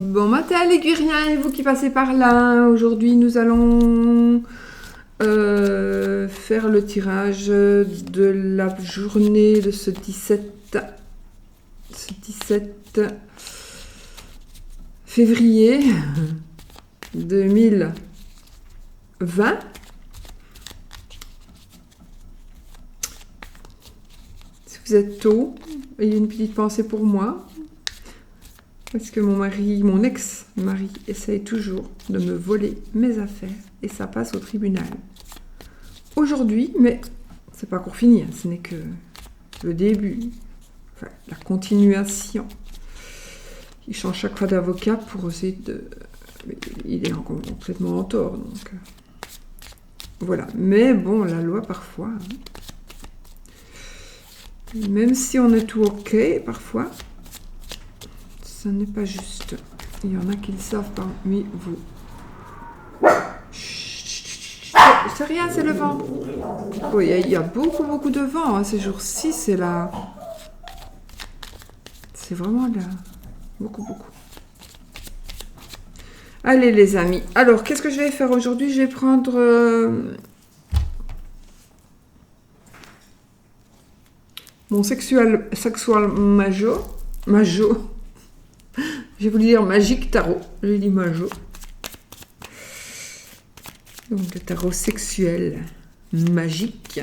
Bon matin les Liguriens et vous qui passez par là. Aujourd'hui nous allons faire le tirage de la journée de ce 17 février 2020. Si vous êtes tôt, ayez une petite pensée pour moi. Parce que mon ex-mari, essaye toujours de me voler mes affaires et ça passe au tribunal. Aujourd'hui, mais c'est pas encore fini, hein, ce n'est que le début, enfin, la continuation. Il change chaque fois d'avocat pour essayer de... Il est complètement en tort, donc... Voilà. Mais bon, la loi, parfois... Hein, même si on est tout ok, parfois... Ce n'est pas juste. Il y en a qui le savent parmi vous. C'est rien, c'est le vent. Oui, il y a beaucoup de vent. Hein, ces jours-ci, c'est là. C'est vraiment là. Beaucoup. Allez, les amis. Alors, qu'est-ce que je vais faire aujourd'hui? Je vais prendre mon sexual majo. J'ai voulu dire magique tarot. J'ai dit majo. Donc, le tarot sexuel magique.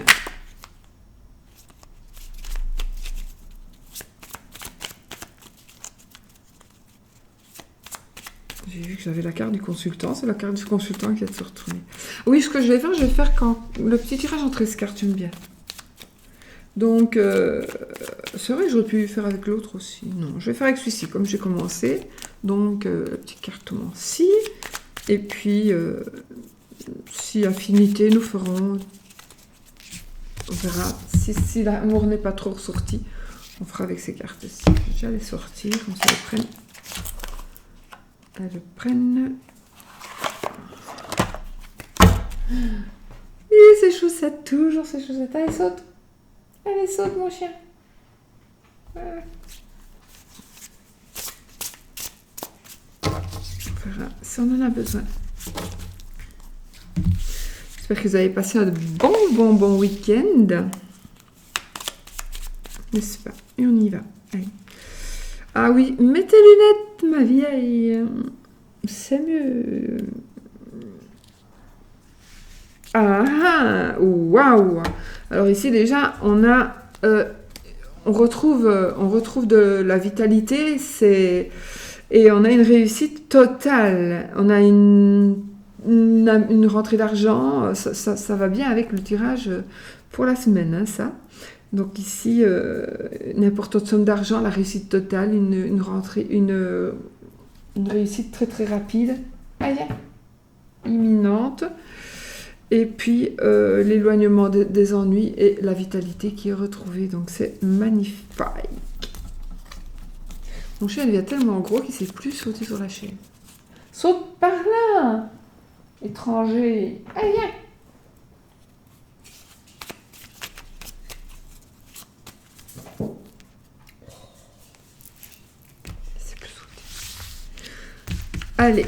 J'ai vu que j'avais la carte du consultant. C'est la carte du consultant qui vient de se retourner. Oui, ce que je vais faire quand le petit tirage en 13 cartes, j'aime bien. Donc, c'est vrai que j'aurais pu faire avec l'autre aussi. Non, je vais faire avec celui-ci, comme j'ai commencé. Donc, la petite carte-ci. Et puis, si affinité, nous ferons... On verra. Si l'amour n'est pas trop ressorti, on fera avec ces cartes-ci. Je vais les sortir, comme ça elles prennent. Et ces chaussettes, toujours ces chaussettes. Allez, saute. Allez, saute, mon chien. On verra si on en a besoin. J'espère que vous avez passé un bon week-end. N'est-ce pas? Et on y va. Allez. Ah oui, mets tes lunettes, ma vieille. C'est mieux. Ah, waouh! Alors ici déjà, on retrouve de la vitalité, et on a une réussite totale. On a une rentrée d'argent, ça va bien avec le tirage pour la semaine, hein, ça. Donc ici, n'importe quelle somme d'argent, la réussite totale, une rentrée, une réussite très rapide, imminente. Et puis, l'éloignement des ennuis et la vitalité qui est retrouvée. Donc, c'est magnifique. Mon chien, il devient tellement gros qu'il ne sait plus sauter sur la chaise. Saute par là, étranger. Allez, viens. Il ne sait plus sauter. Allez.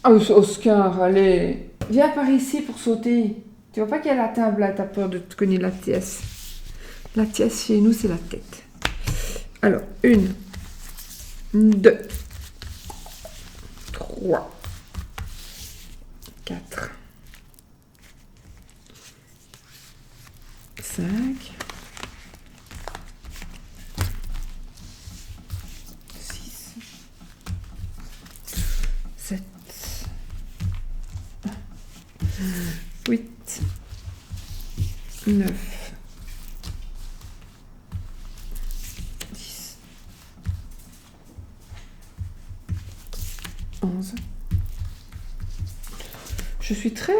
Oh, Oscar, allez. Viens par ici pour sauter. Tu vois pas qu'il y a la table là, t'as peur de te cogner la tièce. La tièce chez nous, c'est la tête. Alors, 1, 2, 3, 4, 5, 6, 7, 8, 9, 10, 11. Je suis très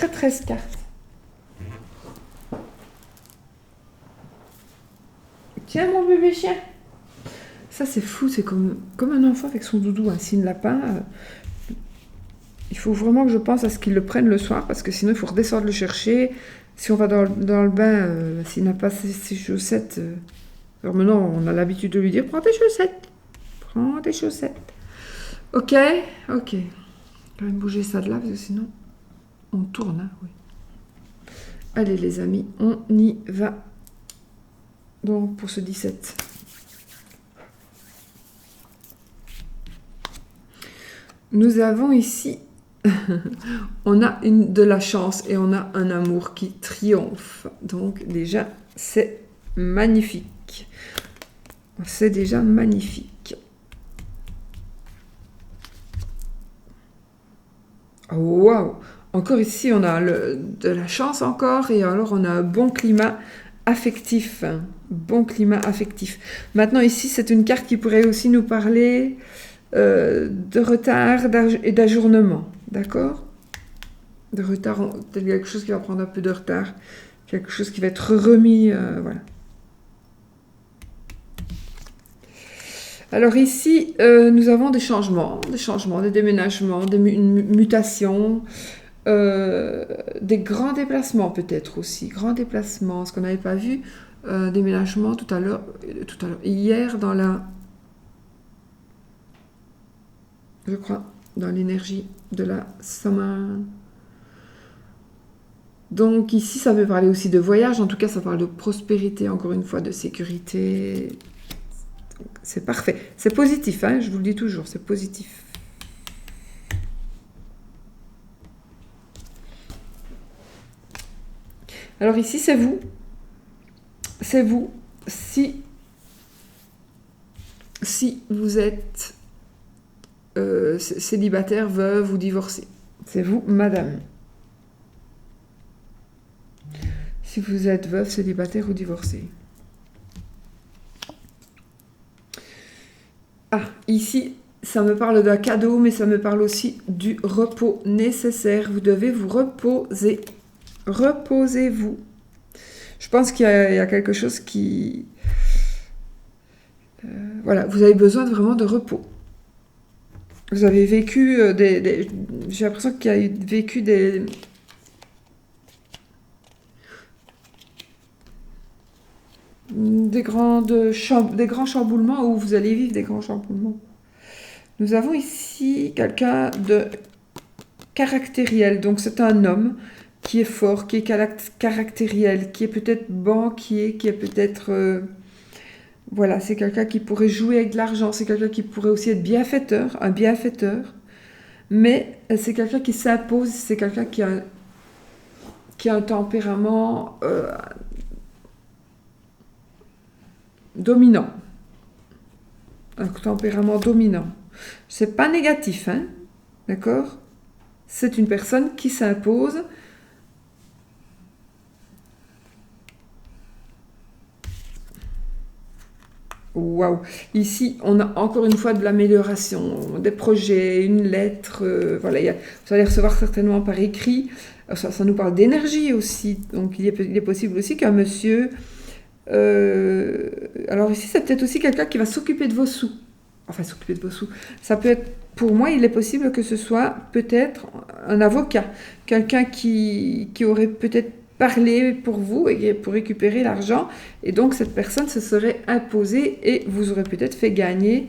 13 cartes. Tiens mon bébé chien. Ça c'est fou, c'est comme un enfant avec son doudou, hein. S'il ne l'a pas... il faut vraiment que je pense à ce qu'il le prenne le soir, parce que sinon il faut redescendre le chercher. Si on va dans le bain, s'il n'a pas ses chaussettes... alors maintenant, on a l'habitude de lui dire « Prends tes chaussettes !» Prends tes chaussettes. Ok, ok. Je vais quand même bouger ça de là, parce que sinon, on tourne. Hein, oui. Allez les amis, on y va. Donc, pour ce 17. Nous avons ici, on a de la chance et on a un amour qui triomphe. Donc déjà, c'est magnifique. C'est déjà magnifique. Waouh! Encore ici, on a de la chance encore et alors on a un bon climat affectif. Bon climat affectif. Maintenant ici, c'est une carte qui pourrait aussi nous parler de retard et d'ajournement, d'accord? De retard, quelque chose qui va prendre un peu de retard, quelque chose qui va être remis, voilà. Alors ici, nous avons des changements, des déménagements, une mutation, des grands déplacements peut-être aussi, grands déplacements, ce qu'on n'avait pas vu, déménagement tout à l'heure, hier dans la... je crois, dans l'énergie de la semaine. Donc ici, ça peut parler aussi de voyage. En tout cas, ça parle de prospérité, encore une fois, de sécurité. C'est parfait. C'est positif, hein, je vous le dis toujours, c'est positif. Alors ici, c'est vous. C'est vous. Si vous êtes célibataire, veuve ou divorcé. C'est vous, madame. Si vous êtes veuve, célibataire ou divorcé. Ah, ici, ça me parle d'un cadeau, mais ça me parle aussi du repos nécessaire. Vous devez vous reposer. Reposez-vous. Je pense qu'il y a quelque chose qui... voilà, vous avez besoin vraiment de repos. Vous avez vécu j'ai l'impression qu'il y a vécu des grands chamboulements, où vous allez vivre des grands chamboulements. Nous avons ici quelqu'un de caractériel, donc c'est un homme qui est fort, qui est caractériel, qui est peut-être banquier, qui est peut-être... voilà, c'est quelqu'un qui pourrait jouer avec de l'argent, c'est quelqu'un qui pourrait aussi être bienfaiteur, un bienfaiteur, mais c'est quelqu'un qui s'impose, c'est quelqu'un qui a un tempérament dominant. Un tempérament dominant. C'est pas négatif, hein, d'accord? C'est une personne qui s'impose. Waouh! Ici, on a encore une fois de l'amélioration, des projets, une lettre. Voilà, vous allez recevoir certainement par écrit. Ça nous parle d'énergie aussi. Donc, il est possible aussi qu'un monsieur... alors ici, c'est peut-être aussi quelqu'un qui va s'occuper de vos sous. Enfin, s'occuper de vos sous. Ça peut être... Pour moi, il est possible que ce soit peut-être un avocat. Quelqu'un qui aurait peut-être parler pour vous et pour récupérer l'argent, et donc cette personne se serait imposée et vous aurez peut-être fait gagner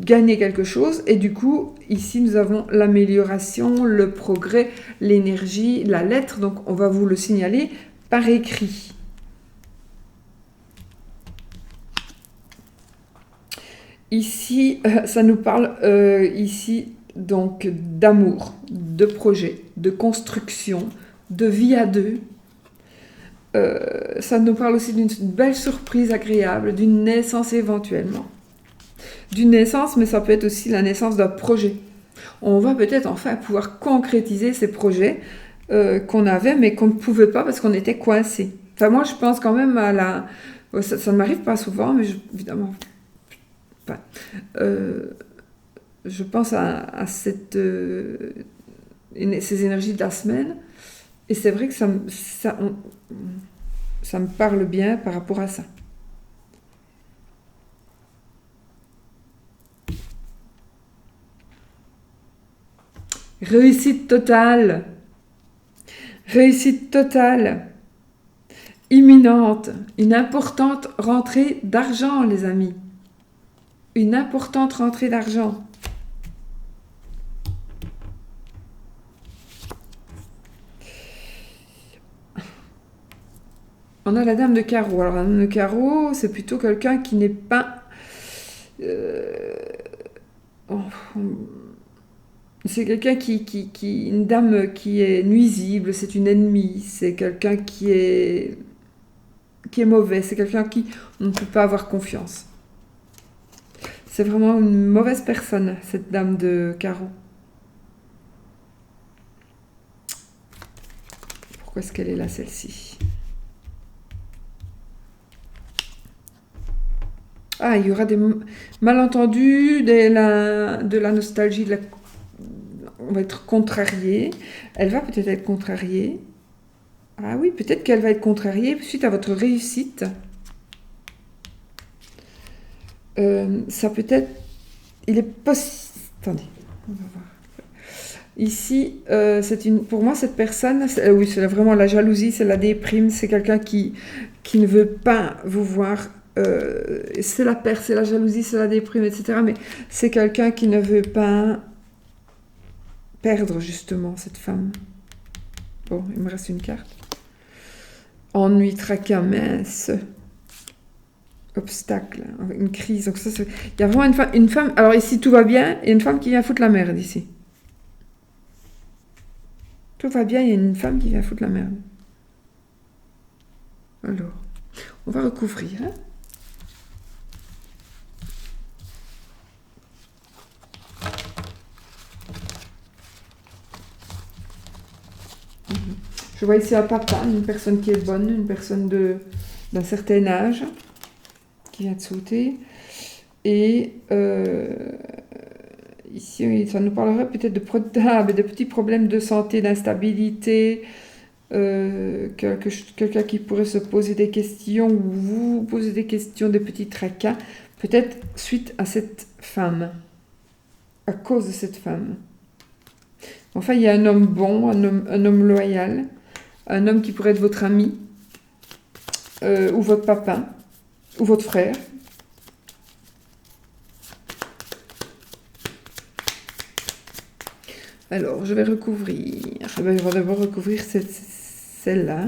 quelque chose, et du coup ici nous avons l'amélioration, le progrès, l'énergie, la lettre, donc on va vous le signaler par écrit. Ici ça nous parle ici donc d'amour, de projet, de construction, de vie à deux. Ça nous parle aussi d'une belle surprise agréable, d'une naissance éventuellement. D'une naissance, mais ça peut être aussi la naissance d'un projet. On va peut-être enfin pouvoir concrétiser ces projets qu'on avait, mais qu'on ne pouvait pas parce qu'on était coincés. Enfin, moi, je pense quand même à la... Ça ne m'arrive pas souvent, mais évidemment... Enfin, je pense à ces énergies de la semaine. Et c'est vrai que ça me parle bien par rapport à ça. Réussite totale. Réussite totale. Imminente. Une importante rentrée d'argent, les amis. une importante rentrée d'argent. On a la dame de carreau. Alors, la dame de carreau, c'est plutôt quelqu'un qui n'est pas... c'est quelqu'un une dame qui est nuisible, c'est une ennemie, c'est quelqu'un qui est mauvais, c'est quelqu'un qui on ne peut pas avoir confiance. C'est vraiment une mauvaise personne, cette dame de carreau. Pourquoi est-ce qu'elle est là, celle-ci? Ah, il y aura des malentendus, de la nostalgie, on va être contrarié. Elle va peut-être être contrariée. Ah oui, peut-être qu'elle va être contrariée suite à votre réussite. Ça peut être... Il est possible... Attendez, on va voir. Ici, pour moi, cette personne, oui, c'est vraiment la jalousie, c'est la déprime, c'est quelqu'un qui ne veut pas vous voir... c'est la perte, c'est la jalousie, c'est la déprime, etc. Mais c'est quelqu'un qui ne veut pas perdre, justement, cette femme. Bon, il me reste une carte. Ennui, tracas, mince. Obstacle, une crise. Donc ça, il y a vraiment une femme... Alors ici, tout va bien, il y a une femme qui vient foutre la merde, ici. Tout va bien, il y a une femme qui vient foutre la merde. Alors, on va recouvrir, hein. Je vois ici un papa, une personne qui est bonne, une personne d'un certain âge, qui vient de sauter. Et ici, ça nous parlerait peut-être de petits problèmes de santé, d'instabilité, quelqu'un qui pourrait se poser des questions, ou vous poser des questions, des petits tracas, peut-être suite à cette femme, à cause de cette femme. Enfin, il y a un homme bon, un homme loyal, un homme qui pourrait être votre ami, ou votre papa, ou votre frère. Alors, je vais recouvrir. Je vais d'abord recouvrir celle-là.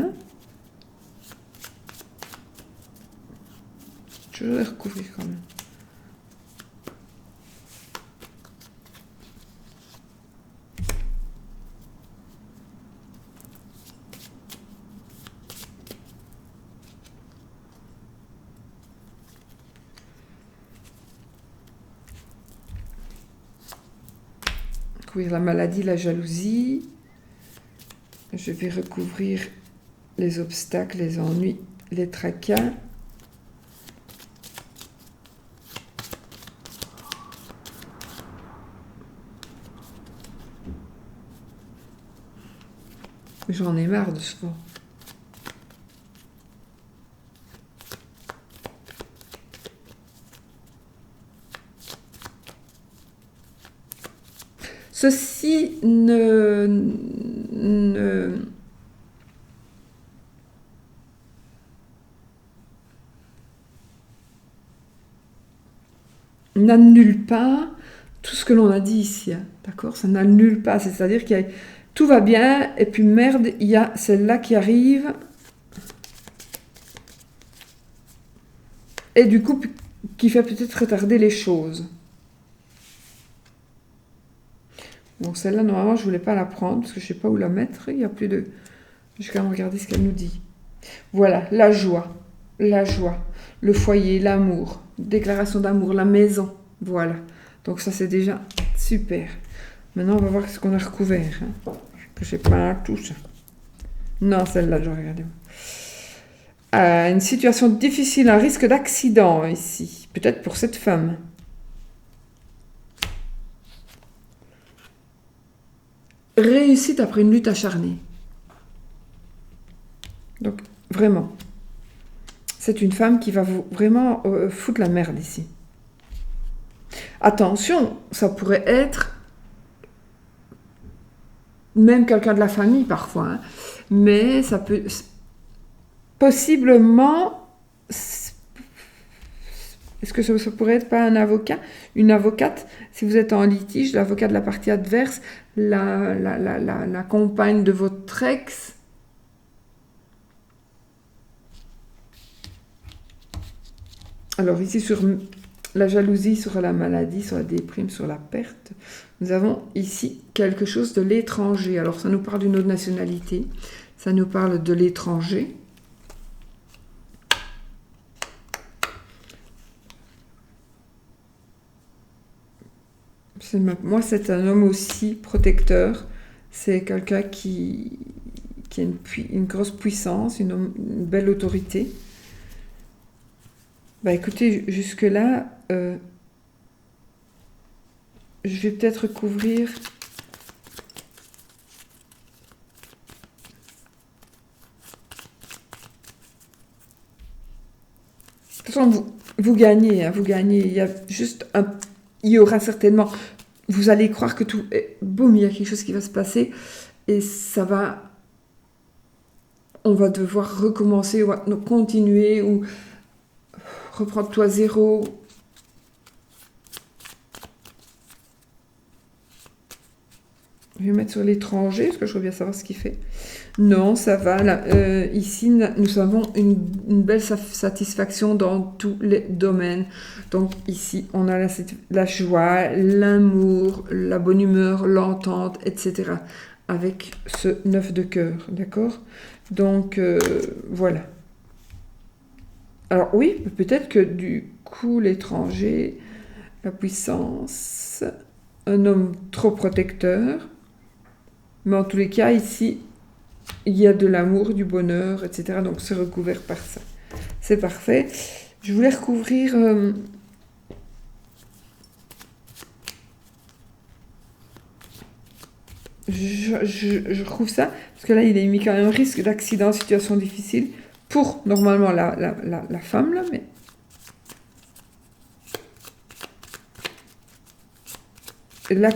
Je vais recouvrir quand même. La maladie, la jalousie. Je vais recouvrir les obstacles, les ennuis, les tracas. J'en ai marre de ce vent. Ceci n'annule pas tout ce que l'on a dit ici, hein, d'accord? Ça n'annule pas, c'est-à-dire tout va bien, et puis merde, il y a celle-là qui arrive, et du coup, qui fait peut-être retarder les choses. Bon, celle-là, normalement, je ne voulais pas la prendre, parce que je ne sais pas où la mettre. Il n'y a plus de... Je vais quand même regarder ce qu'elle nous dit. Voilà, la joie, le foyer, l'amour, déclaration d'amour, la maison. Voilà. Donc ça, c'est déjà super. Maintenant, on va voir ce qu'on a recouvert. Hein. Que je sais pas tout ça. Non, celle-là, je regarde. Une situation difficile, un risque d'accident ici. Peut-être pour cette femme. Réussite après une lutte acharnée. Donc, vraiment. C'est une femme qui va vraiment foutre la merde ici. Attention, ça pourrait être même quelqu'un de la famille parfois. Hein, mais ça peut... Possiblement... Est-ce que ça pourrait être pas un avocat, une avocate? Si vous êtes en litige, l'avocat de la partie adverse, la compagne de votre ex. Alors ici, sur la jalousie, sur la maladie, sur la déprime, sur la perte, nous avons ici quelque chose de l'étranger. Alors ça nous parle d'une autre nationalité, ça nous parle de l'étranger. Moi, c'est un homme aussi protecteur. C'est quelqu'un qui a une grosse puissance, une belle autorité. Bah écoutez, jusque-là, je vais peut-être couvrir... De toute façon, vous gagnez, hein, vous gagnez. Il y a juste il y aura certainement... Vous allez croire que tout... Boum, il y a quelque chose qui va se passer et ça va... On va devoir recommencer, ou continuer, ou reprendre tout à zéro. Je vais mettre sur l'étranger, parce que je veux bien savoir ce qu'il fait. Non, ça va. Là, ici, nous avons une belle satisfaction dans tous les domaines. Donc ici, on a la joie, l'amour, la bonne humeur, l'entente, etc. Avec ce 9 de cœur, d'accord? Donc, voilà. Alors oui, peut-être que du coup, l'étranger, la puissance, un homme trop protecteur. Mais en tous les cas, ici, il y a de l'amour, du bonheur, etc. Donc, c'est recouvert par ça. C'est parfait. Je voulais recouvrir... Je trouve ça, parce que là, il est mis quand même risque d'accident, situation difficile, pour, normalement, la femme, là, mais... La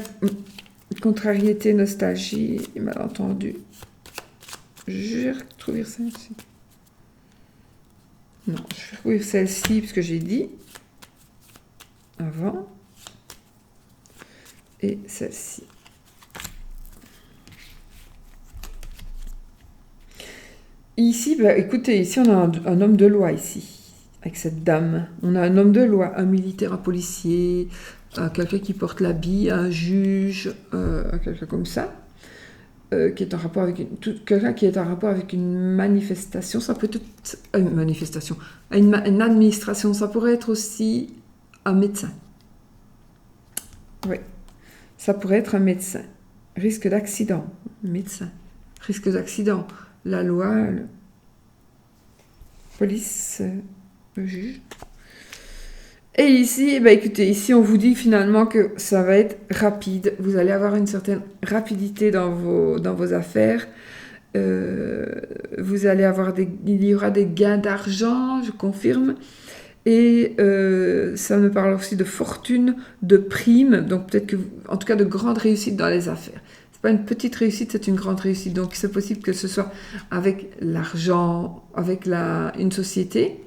contrariété, nostalgie, malentendu. Je vais retrouver celle-ci. Non, je vais retrouver celle-ci, parce que j'ai dit avant. Et celle-ci. Ici, bah, écoutez, ici, on a un homme de loi, ici, avec cette dame. On a un homme de loi, un militaire, un policier, quelqu'un qui porte l'habit, un juge, quelqu'un comme ça. Qui est en rapport avec quelqu'un qui est en rapport avec une manifestation, ça peut être une manifestation, une administration, ça pourrait être aussi un médecin. Oui, ça pourrait être un médecin. Risque d'accident, médecin. Risque d'accident, la loi, police, le juge. Et ici, bah écoutez, ici on vous dit finalement que ça va être rapide. Vous allez avoir une certaine rapidité dans vos affaires. Vous allez avoir il y aura des gains d'argent, je confirme. Et ça me parle aussi de fortune, de primes. Donc peut-être que, en tout cas, de grandes réussites dans les affaires. C'est pas une petite réussite, c'est une grande réussite. Donc c'est possible que ce soit avec l'argent, avec une société,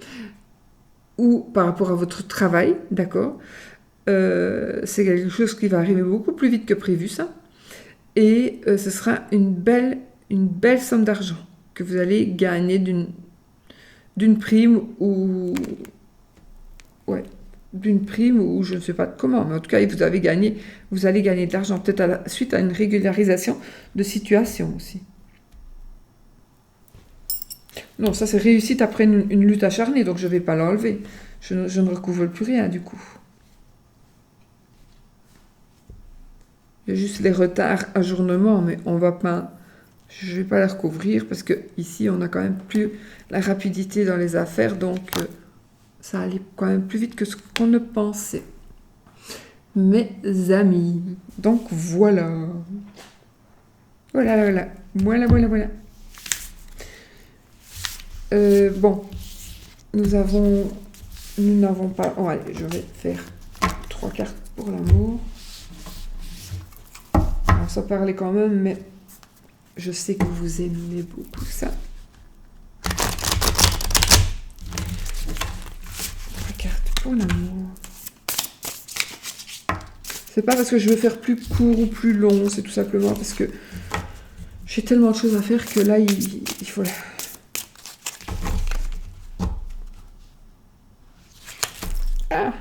ou par rapport à votre travail, d'accord? C'est quelque chose qui va arriver beaucoup plus vite que prévu, ça. Et ce sera une belle somme d'argent que vous allez gagner d'une prime ou... Ouais, d'une prime ou je ne sais pas comment, mais en tout cas, vous allez gagner de l'argent, peut-être suite à une régularisation de situation aussi. Non, ça c'est réussite après une lutte acharnée, donc je ne vais pas l'enlever. Je ne recouvre plus rien du coup. Il y a juste les retards, ajournements, mais on va pas... Je ne vais pas les recouvrir parce que ici on a quand même plus la rapidité dans les affaires, donc ça allait quand même plus vite que ce qu'on ne pensait. Mes amis. Donc voilà. Voilà. Bon, nous n'avons pas... Oh, allez, je vais faire 3 cartes pour l'amour. Alors, ça parlait quand même, mais je sais que vous aimez beaucoup ça. 3 cartes pour l'amour. C'est pas parce que je veux faire plus court ou plus long, c'est tout simplement parce que j'ai tellement de choses à faire que là, il faut... Ah!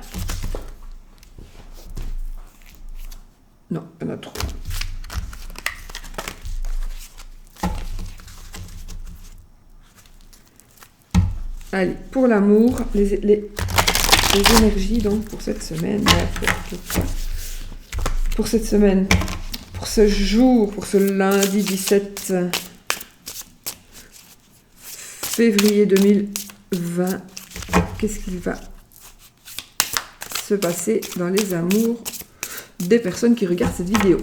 Non, il y en a trop. Allez, pour l'amour, les énergies, donc, pour cette semaine. Pour cette semaine, pour ce jour, pour ce lundi 17 février 2020, qu'est-ce qu'il va se passer dans les amours des personnes qui regardent cette vidéo?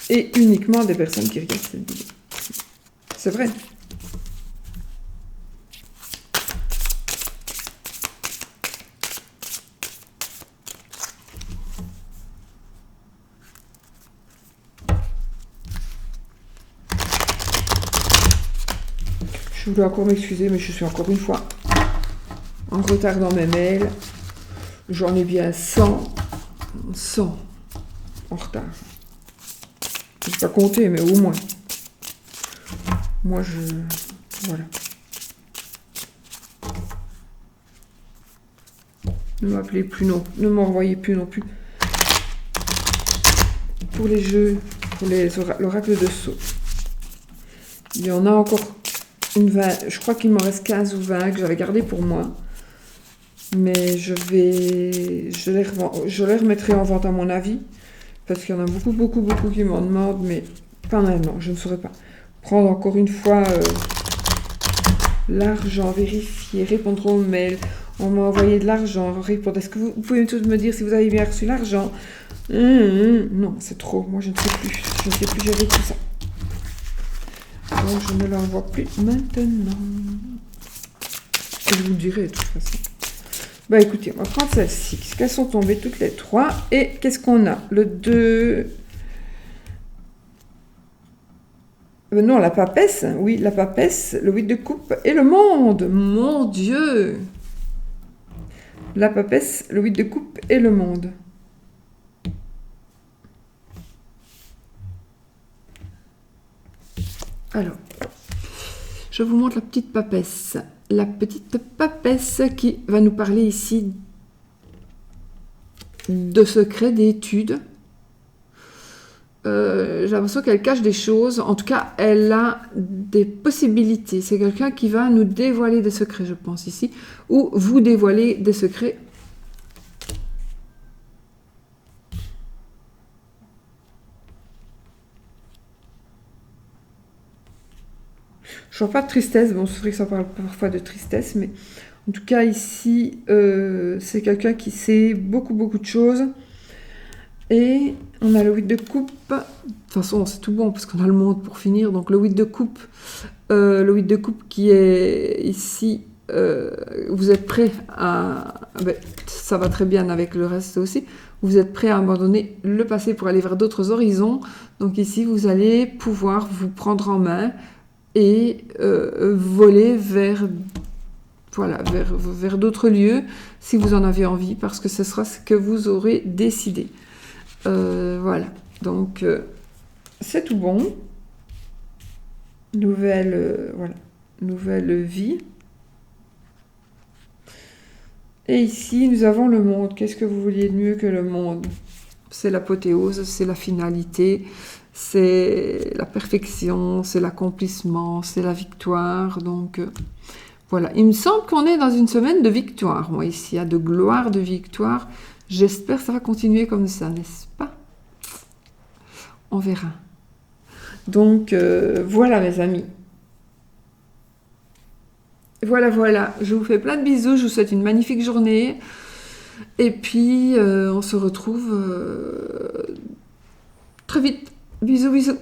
Et uniquement des personnes qui regardent cette vidéo. C'est vrai. Je voulais encore m'excuser, mais je suis encore une fois en retard dans mes mails. J'en ai bien 100 en retard. Je n'ai pas compté, mais au moins. Moi, voilà. Ne m'appelez plus non, ne m'envoyez plus non plus. Pour les jeux, pour l'oracle de Sceaux. Il y en a encore une 20, je crois qu'il m'en reste 15 ou 20 que j'avais gardé pour moi. Mais je les remettrai en vente à mon avis. Parce qu'il y en a beaucoup qui m'en demandent, mais pas maintenant, je ne saurais pas. Prendre encore une fois l'argent, vérifier, répondre aux mails. On m'a envoyé de l'argent, répondre. Est-ce que vous pouvez tous me dire si vous avez bien reçu l'argent? Non, c'est trop. Moi, je ne sais plus. Je ne sais plus gérer tout ça. Donc, je ne l'envoie plus maintenant. Je vous le dirai de toute façon. Bah écoutez, on va prendre celle-ci. Qu'elles sont tombées toutes les trois. Et qu'est-ce qu'on a? Le 2... non, la papesse. Oui, la papesse, le 8 de coupe et le monde. Mon Dieu! La papesse, le 8 de coupe et le monde. Alors, je vous montre la petite papesse. La petite papesse qui va nous parler ici de secrets d'études. J'ai l'impression qu'elle cache des choses. En tout cas, elle a des possibilités. C'est quelqu'un qui va nous dévoiler des secrets, je pense, ici. Ou vous dévoiler des secrets. Je ne vois pas de tristesse. Bon, c'est vrai que ça parle parfois de tristesse, mais en tout cas, ici, c'est quelqu'un qui sait beaucoup de choses. Et on a le 8 de coupe. De toute façon, c'est tout bon, parce qu'on a le monde pour finir. Donc, le 8 de coupe. Le 8 de coupe qui est ici. Vous êtes prêt à... Ben, ça va très bien avec le reste aussi. Vous êtes prêt à abandonner le passé pour aller vers d'autres horizons. Donc, ici, vous allez pouvoir vous prendre en main et voler vers... Voilà, vers d'autres lieux, si vous en avez envie, parce que ce sera ce que vous aurez décidé. Voilà, donc c'est tout bon. Nouvelle vie. Et ici, nous avons le monde. Qu'est-ce que vous vouliez de mieux que le monde? C'est l'apothéose, c'est la finalité, c'est la perfection, c'est l'accomplissement, c'est la victoire. Donc... voilà, il me semble qu'on est dans une semaine de victoire, moi, ici, de gloire, de victoire. J'espère que ça va continuer comme ça, n'est-ce pas? On verra. Donc, voilà, mes amis. Voilà. Je vous fais plein de bisous, je vous souhaite une magnifique journée. Et puis, on se retrouve très vite. Bisous.